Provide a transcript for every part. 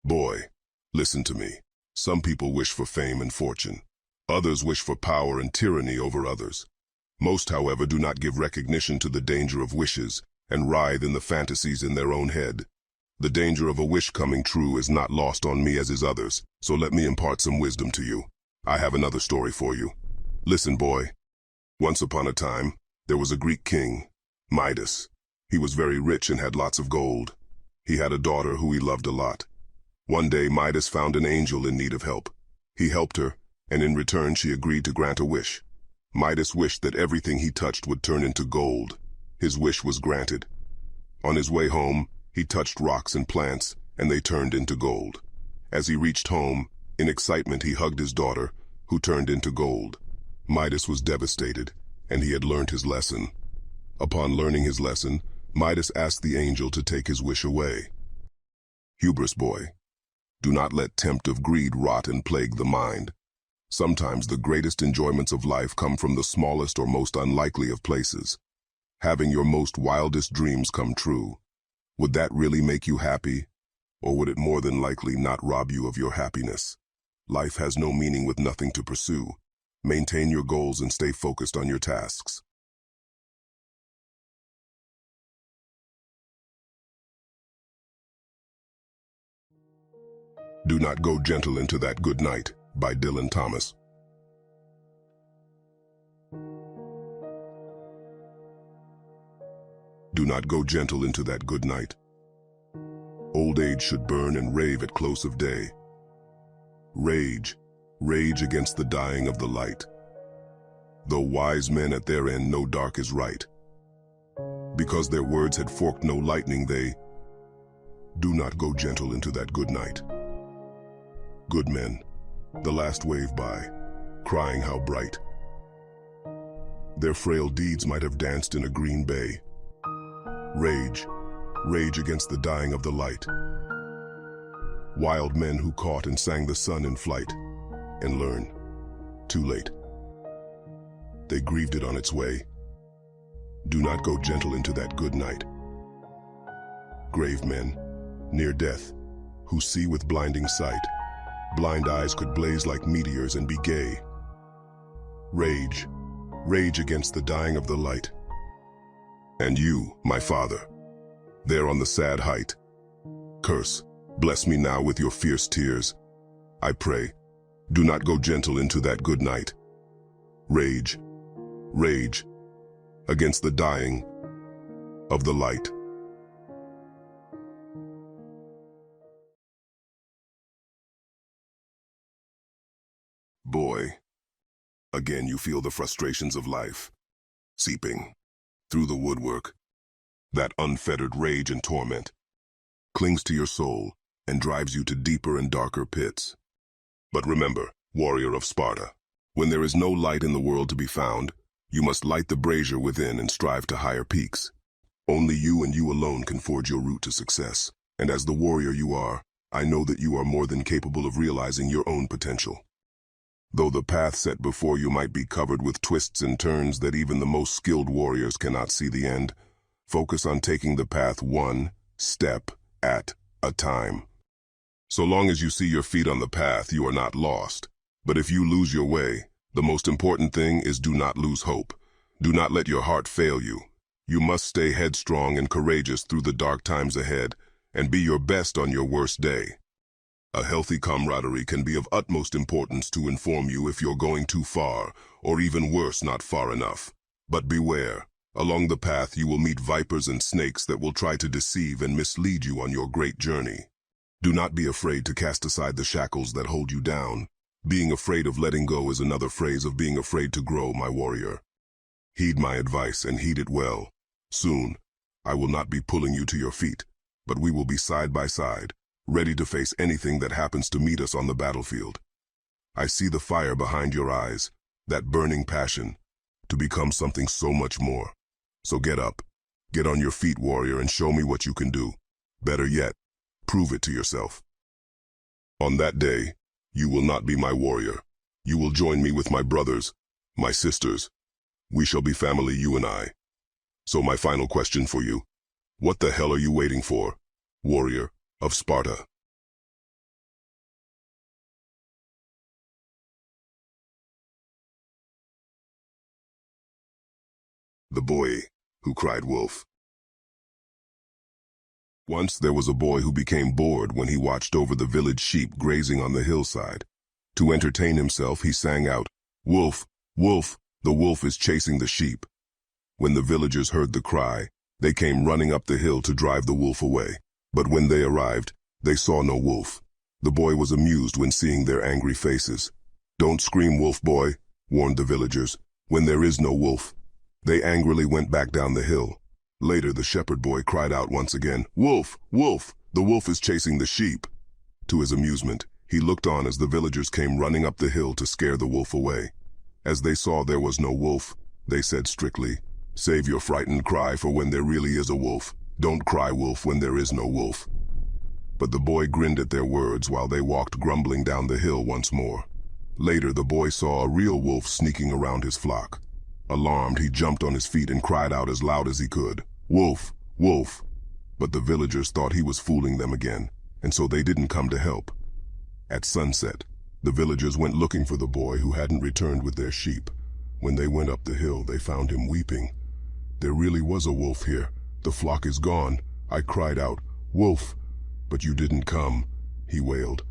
Boy, listen to me. Some people wish for fame and fortune. Others wish for power and tyranny over others. Most, however, do not give recognition to the danger of wishes and writhe in the fantasies in their own head. The danger of a wish coming true is not lost on me as is others, so let me impart some wisdom to you. I have another story for you. Listen, boy. Once upon a time, there was a Greek king, Midas. He was very rich and had lots of gold. He had a daughter who he loved a lot. One day, Midas found an angel in need of help. He helped her, and in return she agreed to grant a wish. Midas wished that everything he touched would turn into gold. His wish was granted. On his way home, he touched rocks and plants, and they turned into gold. As he reached home, in excitement he hugged his daughter, who turned into gold. Midas was devastated, and he had learned his lesson. Upon learning his lesson, Midas asked the angel to take his wish away. Hubris, boy. Do not let tempt of greed rot and plague the mind. Sometimes the greatest enjoyments of life come from the smallest or most unlikely of places. Having your most wildest dreams come true, would that really make you happy? Or would it more than likely not rob you of your happiness? Life has no meaning with nothing to pursue. Maintain your goals and stay focused on your tasks. Do Not Go Gentle Into That Good Night by Dylan Thomas. Do not go gentle into that good night. Old age should burn and rave at close of day. Rage, rage against the dying of the light. Though wise men at their end know dark is right. Because their words had forked no lightning, they do not go gentle into that good night. Good men, the last wave by, crying how bright. Their frail deeds might have danced in a green bay. Rage, rage against the dying of the light. Wild men who caught and sang the sun in flight, and learn, too late. They grieved it on its way. Do not go gentle into that good night. Grave men, near death, who see with blinding sight. Blind eyes could blaze like meteors and be gay. Rage, rage against the dying of the light. And you, my father, there on the sad height, curse, bless me now with your fierce tears. I pray, do not go gentle into that good night. Rage, rage against the dying of the light. Boy, again you feel the frustrations of life, seeping through the woodwork. That unfettered rage and torment clings to your soul and drives you to deeper and darker pits. But remember, warrior of Sparta, when there is no light in the world to be found, you must light the brazier within and strive to higher peaks. Only you and you alone can forge your route to success. And as the warrior you are, I know that you are more than capable of realizing your own potential. Though the path set before you might be covered with twists and turns that even the most skilled warriors cannot see the end, focus on taking the path one step at a time. So long as you see your feet on the path, you are not lost. But if you lose your way, the most important thing is do not lose hope. Do not let your heart fail you. You must stay headstrong and courageous through the dark times ahead, and be your best on your worst day. A healthy camaraderie can be of utmost importance to inform you if you're going too far, or even worse, not far enough. But beware, along the path you will meet vipers and snakes that will try to deceive and mislead you on your great journey. Do not be afraid to cast aside the shackles that hold you down. Being afraid of letting go is another phrase of being afraid to grow, my warrior. Heed my advice and heed it well. Soon, I will not be pulling you to your feet, but we will be side by side, ready to face anything that happens to meet us on the battlefield. I see the fire behind your eyes, that burning passion, to become something so much more. So get up, get on your feet, warrior, and show me what you can do. Better yet, prove it to yourself. On that day, you will not be my warrior. You will join me with my brothers, my sisters. We shall be family, you and I. So my final question for you, what the hell are you waiting for, warrior of Sparta? The boy who cried wolf. Once there was a boy who became bored when he watched over the village sheep grazing on the hillside. To entertain himself, he sang out, "Wolf, wolf, the wolf is chasing the sheep." When the villagers heard the cry, they came running up the hill to drive the wolf away. But when they arrived, they saw no wolf. The boy was amused when seeing their angry faces. "Don't scream, wolf boy," warned the villagers, "when there is no wolf." They angrily went back down the hill. Later, the shepherd boy cried out once again, "Wolf, wolf, the wolf is chasing the sheep." To his amusement, he looked on as the villagers came running up the hill to scare the wolf away. As they saw there was no wolf, they said strictly, "Save your frightened cry for when there really is a wolf. Don't cry wolf when there is no wolf." But the boy grinned at their words while they walked grumbling down the hill once more. Later, the boy saw a real wolf sneaking around his flock. Alarmed, he jumped on his feet and cried out as loud as he could, "Wolf, wolf!" But the villagers thought he was fooling them again, and so they didn't come to help. At sunset, the villagers went looking for the boy who hadn't returned with their sheep. When they went up the hill, they found him weeping. "There really was a wolf here. The flock is gone." I cried out, "Wolf!" "But you didn't come," he wailed.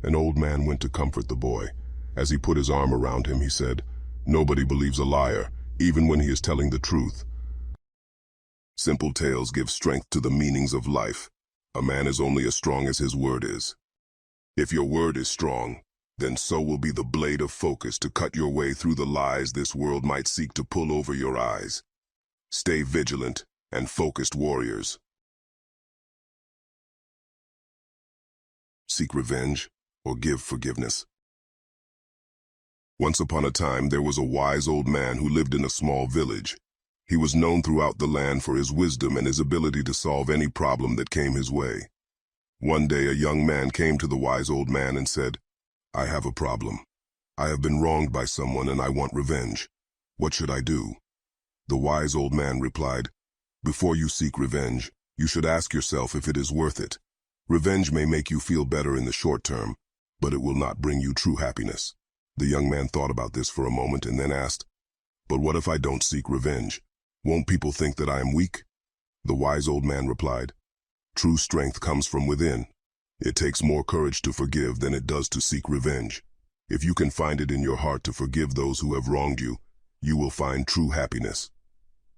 An old man went to comfort the boy. As he put his arm around him, he said, "Nobody believes a liar, even when he is telling the truth." Simple tales give strength to the meanings of life. A man is only as strong as his word is. If your word is strong, then so will be the blade of focus to cut your way through the lies this world might seek to pull over your eyes. Stay vigilant and focused, warriors. Seek revenge or give forgiveness. Once upon a time, there was a wise old man who lived in a small village. He was known throughout the land for his wisdom and his ability to solve any problem that came his way. One day, a young man came to the wise old man and said, "I have a problem. I have been wronged by someone and I want revenge. What should I do?" The wise old man replied, "Before you seek revenge, you should ask yourself if it is worth it. Revenge may make you feel better in the short term, but it will not bring you true happiness." The young man thought about this for a moment and then asked, "But what if I don't seek revenge? Won't people think that I am weak?" The wise old man replied, "True strength comes from within. It takes more courage to forgive than it does to seek revenge. If you can find it in your heart to forgive those who have wronged you, you will find true happiness."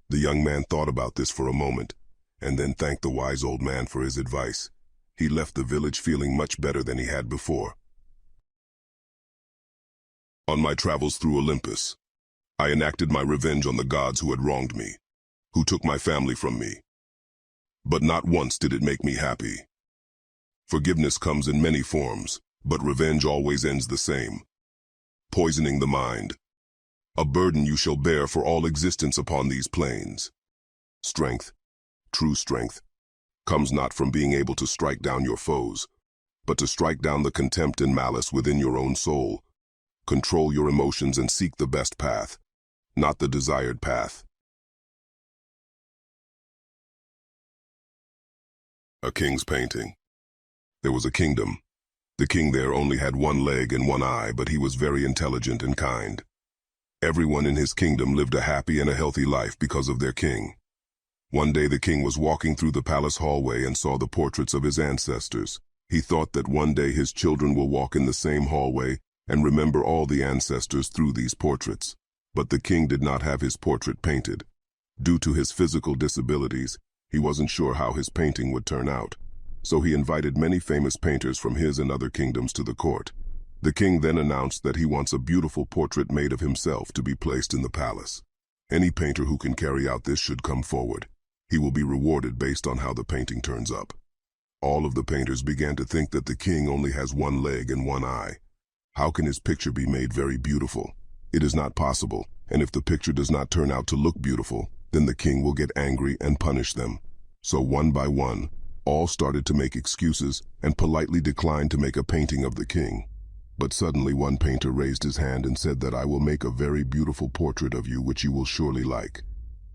The young man thought about this for a moment, and then thanked the wise old man for his advice. He left the village feeling much better than he had before. On my travels through Olympus, I enacted my revenge on the gods who had wronged me, who took my family from me. But not once did it make me happy. Forgiveness comes in many forms, but revenge always ends the same. Poisoning the mind. A burden you shall bear for all existence upon these plains. Strength, true strength, comes not from being able to strike down your foes, but to strike down the contempt and malice within your own soul. Control your emotions and seek the best path, not the desired path. A king's painting. There was a kingdom. The king there only had one leg and one eye, but he was very intelligent and kind. Everyone in his kingdom lived a happy and a healthy life because of their king. One day the king was walking through the palace hallway and saw the portraits of his ancestors. He thought that one day his children will walk in the same hallway and remember all the ancestors through these portraits. But the king did not have his portrait painted. Due to his physical disabilities, he wasn't sure how his painting would turn out. So he invited many famous painters from his and other kingdoms to the court. The king then announced that he wants a beautiful portrait made of himself to be placed in the palace. Any painter who can carry out this should come forward. He will be rewarded based on how the painting turns up. All of the painters began to think that the king only has one leg and one eye. How can his picture be made very beautiful? It is not possible, and if the picture does not turn out to look beautiful, then the king will get angry and punish them. So one by one, all started to make excuses and politely declined to make a painting of the king. But suddenly one painter raised his hand and said that I will make a very beautiful portrait of you which you will surely like.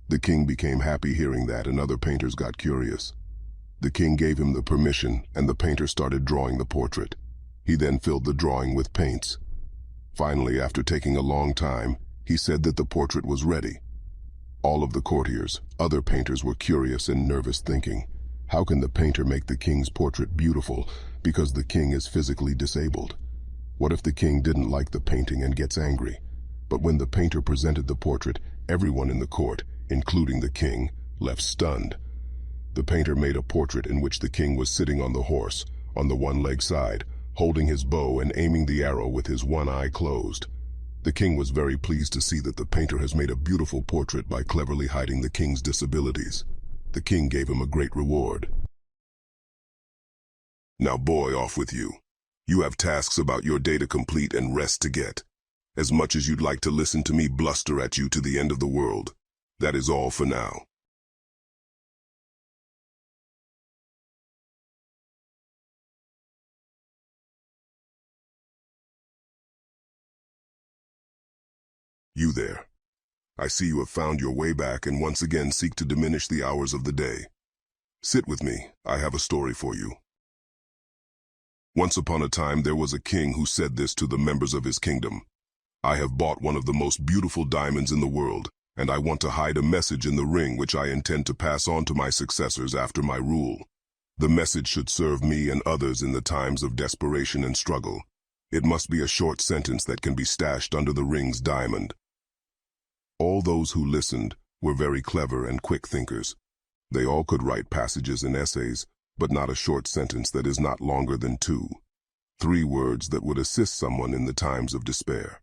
The king became happy hearing that, and other painters got curious. The king gave him the permission, and the painter started drawing the portrait. He then filled the drawing with paints. Finally, after taking a long time, he said that the portrait was ready. All of the courtiers, other painters were curious and nervous, thinking, how can the painter make the king's portrait beautiful because the king is physically disabled? What if the king didn't like the painting and gets angry? But when the painter presented the portrait, everyone in the court, including the king, left stunned. The painter made a portrait in which the king was sitting on the horse, on the one-leg side, holding his bow and aiming the arrow with his one eye closed. The king was very pleased to see that the painter has made a beautiful portrait by cleverly hiding the king's disabilities. The king gave him a great reward. Now boy, off with you. You have tasks about your day to complete and rest to get. As much as you'd like to listen to me bluster at you to the end of the world, that is all for now. You there. I see you have found your way back and once again seek to diminish the hours of the day. Sit with me, I have a story for you. Once upon a time there was a king who said this to the members of his kingdom. I have bought one of the most beautiful diamonds in the world, and I want to hide a message in the ring which I intend to pass on to my successors after my rule. The message should serve me and others in the times of desperation and struggle. It must be a short sentence that can be stashed under the ring's diamond. All those who listened were very clever and quick thinkers. They all could write passages and essays, but not a short sentence that is not longer than 2, 3 words that would assist someone in the times of despair.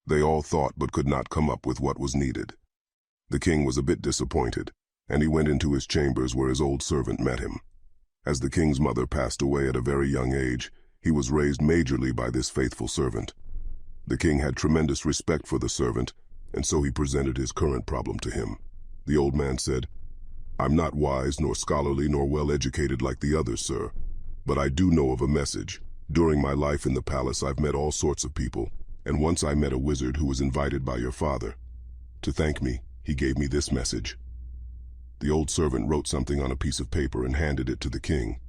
They all thought but could not come up with what was needed. The king was a bit disappointed, and he went into his chambers where his old servant met him. As the king's mother passed away at a very young age, he was raised majorly by this faithful servant. The king had tremendous respect for the servant, and so he presented his current problem to him. The old man said, I'm not wise, nor scholarly, nor well-educated like the others, sir, but I do know of a message. During my life in the palace, I've met all sorts of people, and once I met a wizard who was invited by your father. To thank me, he gave me this message. The old servant wrote something on a piece of paper and handed it to the king.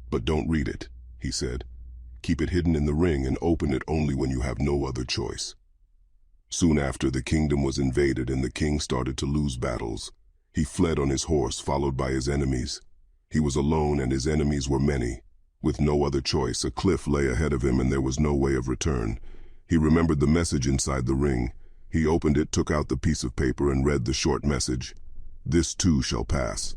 But don't read it, he said. Keep it hidden in the ring and open it only when you have no other choice. Soon after, the kingdom was invaded and the king started to lose battles. He fled on his horse, followed by his enemies. He was alone and his enemies were many. With no other choice, a cliff lay ahead of him and there was no way of return. He remembered the message inside the ring. He opened it, took out the piece of paper and read the short message. This too shall pass.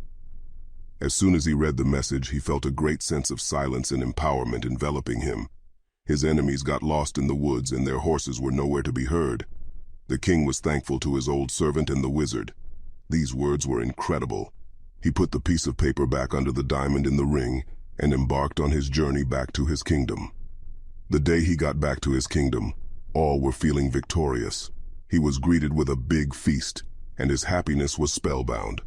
As soon as he read the message, he felt a great sense of silence and empowerment enveloping him. His enemies got lost in the woods and their horses were nowhere to be heard. The king was thankful to his old servant and the wizard. These words were incredible. He put the piece of paper back under the diamond in the ring and embarked on his journey back to his kingdom. The day he got back to his kingdom, all were feeling victorious. He was greeted with a big feast, and his happiness was spellbound.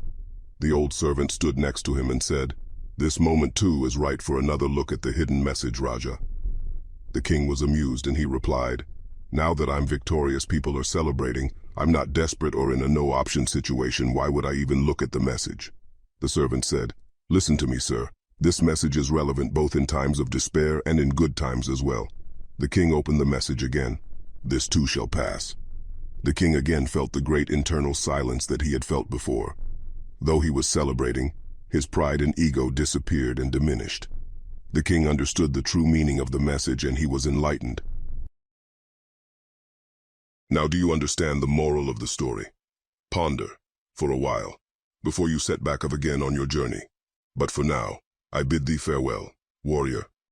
The old servant stood next to him and said, This moment too is right for another look at the hidden message, Raja. The king was amused and he replied, Now that I'm victorious, people are celebrating. I'm not desperate or in a no-option situation. Why would I even look at the message? The servant said, Listen to me, sir. This message is relevant both in times of despair and in good times as well. The king opened the message again. This too shall pass. The king again felt the great internal silence that he had felt before. Though he was celebrating, his pride and ego disappeared and diminished. The king understood the true meaning of the message and he was enlightened. Now do you understand the moral of the story? Ponder, for a while, before you set back off again on your journey. But for now, I bid thee farewell, warrior.